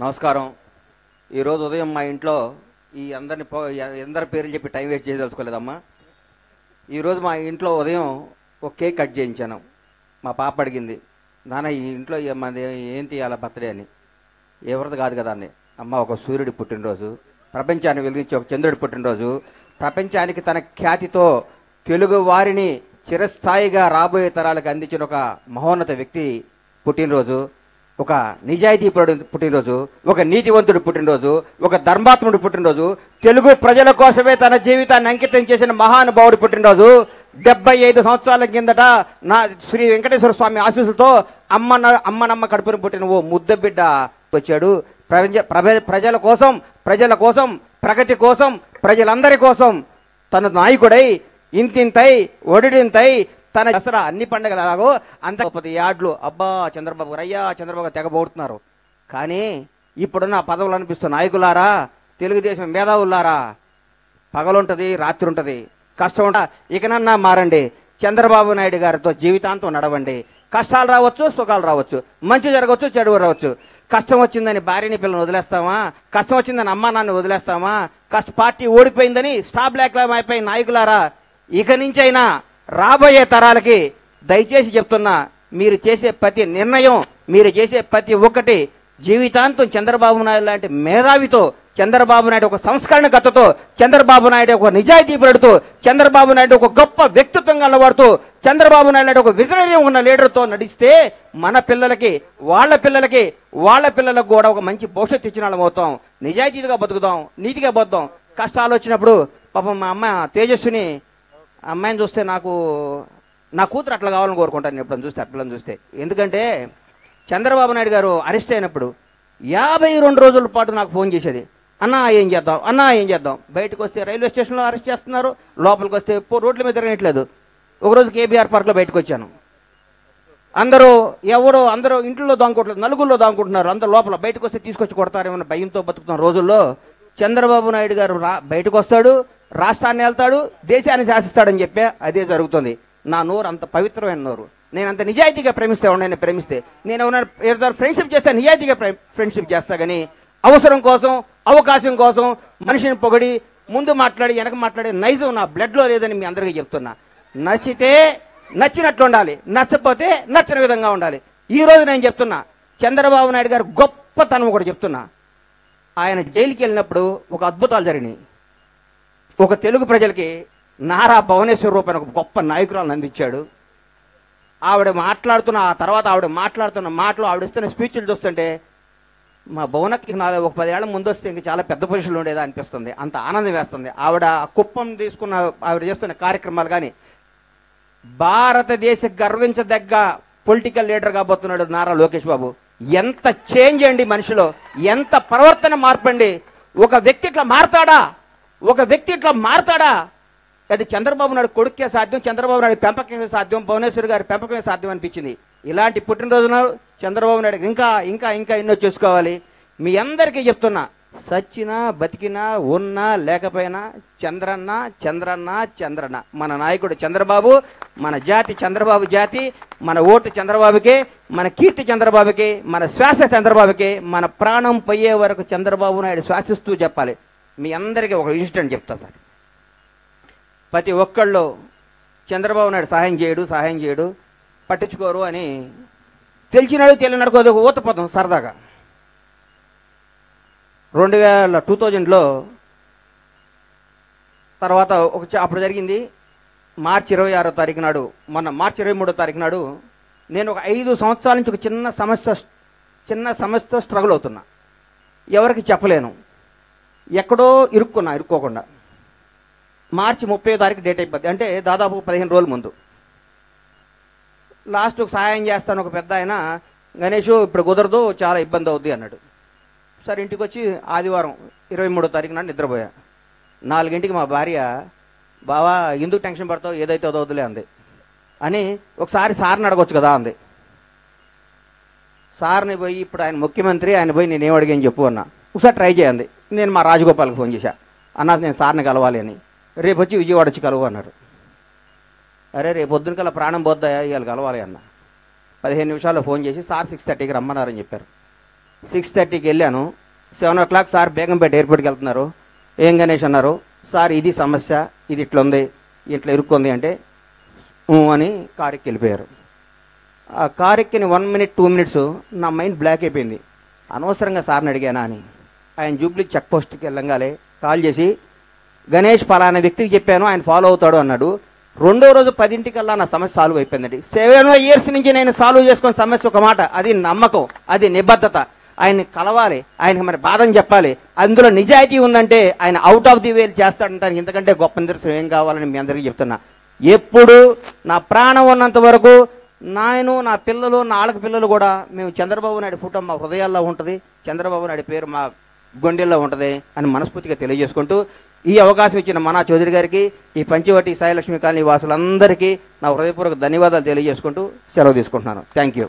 నమస్కారం. ఈరోజు ఉదయం మా ఇంట్లో ఈ అందరి పేర్లు చెప్పి టైం వేస్ట్ చేయదలుచుకోలేదమ్మా. ఈరోజు మా ఇంట్లో ఉదయం ఒక కేక్ కట్ చేయించాను. మా పాప అడిగింది, నాన్న ఈ ఇంట్లో ఏం తీయాలా బర్త్డే అని. ఎవరిది కాదు కదా అని. అమ్మ, ఒక సూర్యుడి పుట్టినరోజు, ప్రపంచాన్ని వెలిగించే ఒక చంద్రుడి పుట్టినరోజు, ప్రపంచానికి తన ఖ్యాతితో తెలుగు వారిని చిరస్థాయిగా రాబోయే తరాలకు అందించిన ఒక మహోన్నత వ్యక్తి పుట్టినరోజు, ఒక నిజాయితీపరుడు పుట్టినరోజు, ఒక నీతివంతుడు పుట్టినరోజు, ఒక ధర్మాత్ముడు పుట్టినరోజు, తెలుగు ప్రజల కోసమే తన జీవితాన్ని అంకితం చేసిన మహానుభావుడు పుట్టినరోజు. 75 సంవత్సరాల కిందట నా శ్రీ వెంకటేశ్వర స్వామి ఆశీస్సులతో అమ్మనమ్మ కడుపును పుట్టిన ఓ ముద్ద బిడ్డ వచ్చాడు. ప్రజల కోసం ప్రగతి కోసం ప్రజలందరి కోసం తన నాయకుడై ఇంతింతై ఒడిడింతై తన దసరా అన్ని పండుగలు ఎలాగో అంత యాడ్లు అబ్బా చంద్రబాబు రయ్యా చంద్రబాబు తెగబోడుతున్నారు. కానీ ఇప్పుడున్న పదవులు అనిపిస్తున్న నాయకులారా, తెలుగుదేశం మేధావులారా, పగలుంటది రాత్రి ఉంటది, కష్టం ఉంట. ఇకనన్నా మారండి. చంద్రబాబు నాయుడు గారితో జీవితాంతం నడవండి. కష్టాలు రావచ్చు, సుఖాలు రావచ్చు, మంచి జరగవచ్చు, చెడు రావచ్చు. కష్టం వచ్చిందని భార్యని పిల్లల్ని వదిలేస్తామా? కష్టం వచ్చిందని అమ్మా నాన్న వదిలేస్తామా? పార్టీ ఓడిపోయిందని స్టాప్ బ్లాక్ అయిపోయి నాయకులారా, ఇక నుంచైనా రాబోయే తరాలకి దయచేసి చెప్తున్నా, మీరు చేసే ప్రతి నిర్ణయం, మీరు చేసే ప్రతి ఒక్కటి జీవితాంతం చంద్రబాబు నాయుడు లాంటి మేధావితో, చంద్రబాబు నాయుడు ఒక సంస్కరణకర్తతో, చంద్రబాబు నాయుడు ఒక నిజాయితీపరుడుతో, చంద్రబాబు నాయుడు ఒక గొప్ప వ్యక్తిత్వంగా అలవాడుతూ, చంద్రబాబు నాయుడు ఒక విజనరీ ఉన్న లీడర్తో నడిస్తే మన పిల్లలకి, వాళ్ళ పిల్లలకు కూడా ఒక మంచి భవిష్యత్తు ఇచ్చిన వాళ్ళం అవుతాం. నిజాయితీగా బతుకుదాం, నీతిగా బతుకుదాం. కష్టాలు వచ్చినప్పుడు పాపం మా అమ్మ తేజస్సుని అమ్మాయిని చూస్తే నా కూతురు అట్లా కావాలని కోరుకుంటాను ఎప్పుడని చూస్తే, అట్లని చూస్తే. ఎందుకంటే చంద్రబాబు నాయుడు గారు అరెస్ట్ అయినప్పుడు 52 రోజుల పాటు నాకు ఫోన్ చేసేది, అన్నా ఏం చేద్దాం. బయటకు వస్తే రైల్వే స్టేషన్లో అరెస్ట్ చేస్తున్నారు, లోపలికి వస్తే రోడ్ల మీద తిరగట్లేదు. ఒకరోజు కేబీఆర్ పార్క్లో బయటకు వచ్చాను, అందరూ ఇంట్లో దాంకోవట్లేదు, నలుగురిలో దాంకుంటున్నారు. అందరూ లోపల, బయటకు వస్తే తీసుకొచ్చి కొడతారేమన్న భయంతో బతుకుతున్న రోజుల్లో చంద్రబాబు నాయుడు గారు బయటకు వస్తాడు, రాష్ట్రాన్ని వెళ్తాడు, దేశాన్ని శాసిస్తాడని చెప్పే అదే జరుగుతుంది. నా నోరు అంత పవిత్రమైన నోరు. నేను అంత నిజాయితీగా ప్రేమిస్తే నేను ఎవరైనా ఫ్రెండ్షిప్ చేస్తే నిజాయితీగా ఫ్రెండ్షిప్ చేస్తా, కానీ అవసరం కోసం, అవకాశం కోసం మనిషిని పొగిడి ముందు మాట్లాడి వెనక మాట్లాడే నైజం నా బ్లడ్ లో లేదని మీ అందరికీ చెప్తున్నా. నచ్చితే నచ్చినట్లు ఉండాలి, నచ్చపోతే నచ్చిన విధంగా ఉండాలి. ఈ రోజు నేను చెప్తున్నా, చంద్రబాబు నాయుడు గారు గొప్పతనం ఒకటి చెప్తున్నా. ఆయన జైలుకి వెళ్ళినప్పుడు ఒక అద్భుతాలు జరిగినాయి. ఒక తెలుగు ప్రజలకి నారా భువనేశ్వర రూపాయన ఒక గొప్ప నాయకురాలను అందించాడు. ఆవిడ మాట్లాడుతున్న మాటలు, ఆవిడ ఇస్తున్న స్పీచ్లు చూస్తుంటే మా భువనకి ఒక 10 ఏళ్ల ముందు వస్తే ఇంక చాలా పెద్ద పొజిషన్లో ఉండేదా అనిపిస్తుంది. అంత ఆనందం వేస్తుంది. ఆవిడ కుప్పం ఆవిడ చేస్తున్న కార్యక్రమాలు కానీ, భారతదేశ గర్వించదగ్గ పొలిటికల్ లీడర్ కాబోతున్నాడు నారా లోకేష్ బాబు. ఎంత చేంజ్ అండి మనిషిలో, ఎంత ప్రవర్తన మార్పండి. ఒక వ్యక్తి ఇట్లా మారతాడా? అది చంద్రబాబు నాయుడు కొడుకే సాధ్యం, చంద్రబాబు నాయుడు పెంపకమే సాధ్యం, భువనేశ్వర్ గారి పెంపకమే సాధ్యం అనిపించింది. ఇలాంటి పుట్టినరోజున చంద్రబాబు నాయుడు ఇంకా ఎన్నో చేసుకోవాలి. మీ అందరికీ చెప్తున్నా, సచ్చినా బతికినా ఉన్నా లేకపోయినా చంద్రన్న మన నాయకుడు చంద్రబాబు, మన జాతి చంద్రబాబు జాతి, మన ఓటు చంద్రబాబుకే, మన కీర్తి చంద్రబాబుకే, మన శ్వాస చంద్రబాబుకే, మన ప్రాణం పోయే వరకు చంద్రబాబు నాయుడు శ్వాసిస్తూ చెప్పాలి. మీ అందరికీ ఒక ఇన్సిడెంట్ చెప్తా సార్. ప్రతి ఒక్కళ్ళు చంద్రబాబు నాయుడు సహాయం చేయడు పట్టించుకోరు అని తెలిసినాడు తెలియనాడు అది ఊతపదం సరదాగా. 2000లో తర్వాత అప్పుడు జరిగింది. మార్చి 26వ తారీఖు నాడు, మొన్న మార్చి 23వ తారీఖు నాడు నేను ఒక 5 సంవత్సరాల నుంచి ఒక చిన్న సమస్యతో స్ట్రగుల్ అవుతున్నా. ఎవరికి చెప్పలేను, ఎక్కడో ఇరుక్కోకుండా. మార్చి 30వ తారీఖు డేట్ అయిపోద్ది, అంటే దాదాపు 15 రోజుల ముందు. లాస్ట్ సహాయం చేస్తాను ఒక పెద్ద ఆయన, గణేష్ ఇప్పుడు కుదరదు, చాలా ఇబ్బంది అవుద్ది అన్నాడు. సరే ఇంటికి వచ్చి ఆదివారం 23వ తారీఖు నాడు నిద్రపోయా. 4 గంటకి మా భార్య, బావా ఎందుకు టెన్షన్ పడతావు, ఏదైతే అదవుతులే అంది. అని ఒకసారి సార్ని అడగొచ్చు కదా అంది. సార్ని పోయి, ఇప్పుడు ఆయన ముఖ్యమంత్రి, ఆయన పోయి నేనేం అడిగాను చెప్పు అన్నా. ఒకసారి ట్రై చేయండి. నేను మా రాజగోపాల్కి ఫోన్ చేశా, అన్నా నేను సార్ని కలవాలి అని. రేపు వచ్చి విజయవాడ వచ్చి కలువు అన్నారు. అరే రేపు పొద్దున కల్లా ప్రాణం పోద్దాయా, ఇవాళ కలవాలి అన్న. 15 నిమిషాల్లో ఫోన్ చేసి సార్ 6:30కి రమ్మన్నారని చెప్పారు. 6:30కి వెళ్ళాను. 7 o'clock సార్ బేగంపేట ఎయిర్పోర్ట్కి వెళ్తున్నారు. ఏం గణేష్ అన్నారు, సార్ ఇది సమస్య, ఇది ఇట్లుంది, ఇట్లా ఇరుక్కుంది అంటే అని కారు ఎక్కి వెళ్ళిపోయారు. ఆ కారు ఎక్కిన 1 minute 2 minutes నా మైండ్ బ్లాక్ అయిపోయింది. అనవసరంగా సార్ని అడిగానా అని. ఆయన జూబ్లీ చెక్ పోస్ట్కి వెళ్ళంగానే కాల్ చేసి గణేష్ ఫలానా వ్యక్తికి చెప్పాను, ఆయన ఫాలో అవుతాడు అన్నాడు. రెండో రోజు 10ంటికల్లా నా సమస్య సాల్వ్ అయిపోయిందండి. 7 years నుంచి నేను సాల్వ్ చేసుకున్న సమస్య ఒక మాట, అది నమ్మకం, అది నిబద్ధత. ఆయన్ని కలవాలి, ఆయనకి మరి బాధని చెప్పాలి, అందులో నిజాయితీ ఉందంటే ఆయన అవుట్ ఆఫ్ ది వే చేస్తాడంటానికి ఇంతకంటే గొప్ప నిదర్శనం ఏం కావాలని మీ అందరికీ చెప్తున్నా. ఎప్పుడు నా ప్రాణం ఉన్నంత వరకు నేను, నా పిల్లలు, నా ఆళ్ళ పిల్లలు కూడా మేము చంద్రబాబు నాయుడు ఫోటో మా హృదయాల్లో ఉంటుంది, చంద్రబాబు నాయుడు పేరు మా గుండెల్లో ఉంటుంది అని మనస్ఫూర్తిగా తెలియజేసుకుంటూ, ఈ అవకాశం ఇచ్చిన మనా చౌదరి గారికి, ఈ పంచవటి సాయిలక్ష్మి కాలనీ వాసులందరికీ నా హృదయపూర్వక ధన్యవాదాలు తెలియజేసుకుంటూ సెలవు తీసుకుంటున్నాను. Thank you.